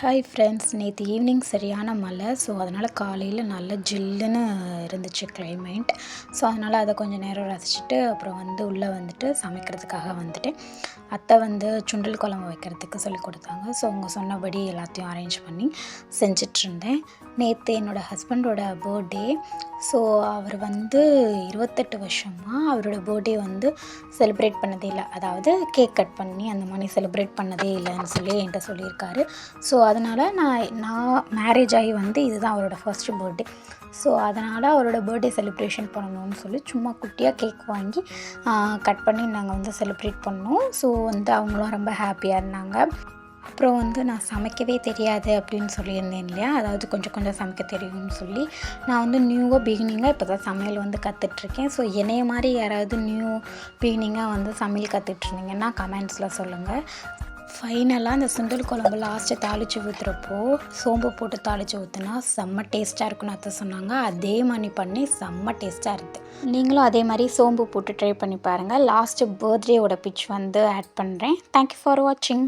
Hi friends, நேற்று evening சரியான மழை. ஸோ அதனால் காலையில் நல்ல ஜில்லுன்னு இருந்துச்சு கிளைமேட். ஸோ அதனால் அதை கொஞ்சம் நேரம் ரசிச்சுட்டு அப்புறம் உள்ளே வந்துட்டு சமைக்கிறதுக்காக வந்துட்டேன். அத்தை சுண்டல் குழம்பு வைக்கிறதுக்கு சொல்லி கொடுத்தாங்க. ஸோ அவங்க சொன்னபடி எல்லாத்தையும் அரேஞ்ச் பண்ணி செஞ்சிட்ருந்தேன். நேற்று என்னோடய ஹஸ்பண்டோட பர்த்டே. ஸோ அவர் 28 வருஷமாக அவரோட பர்த்டே செலிப்ரேட் பண்ணதே இல்லை. அதாவது கேக் கட் பண்ணி அந்த மாதிரி செலிப்ரேட் பண்ணதே இல்லைன்னு சொல்லி என்கிட்ட சொல்லியிருக்காரு. ஸோ அதனால் நான் மேரேஜ் ஆகி இதுதான் அவரோட ஃபர்ஸ்ட் பர்த்டே. ஸோ அதனால் அவரோட பர்த்டே செலிப்ரேஷன் பண்ணணும்னு சொல்லி சும்மா குட்டியாக கேக் வாங்கி கட் பண்ணி நாங்கள் செலிப்ரேட் பண்ணோம். ஸோ அவங்களும் ரொம்ப ஹாப்பியாக இருந்தாங்க. அப்புறம் நான் சமைக்கவே தெரியாது அப்படின்னு சொல்லியிருந்தேன் இல்லையா, அதாவது கொஞ்சம் கொஞ்சம் சமைக்க தெரியும்னு சொல்லி நான் பிகினிங்காக இப்போ தான் சமையல் கற்றுட்ருக்கேன். ஸோ என்னைய மாதிரி யாராவது பிகினிங்காக சமையல் கற்றுட்ருந்தீங்கன்னா கமெண்ட்ஸில் சொல்லுங்கள். ஃபைனலாக அந்த சுண்டல் குழம்பு லாஸ்ட்டு தாளித்து ஊற்றுறப்போ சோம்பு போட்டு தாளித்து ஊற்றுனா செம்ம டேஸ்ட்டாக இருக்குன்னு அத்தை சொன்னாங்க. அதே மாதிரி பண்ணி செம்ம டேஸ்ட்டாக இருக்குது. நீங்களும் அதே மாதிரி சோம்பு போட்டு ட்ரை பண்ணி பாருங்கள். லாஸ்ட்டு பர்த்டேவோட பிச் ஆட் பண்ணுறேன். தேங்க்யூ ஃபார் வாட்சிங்.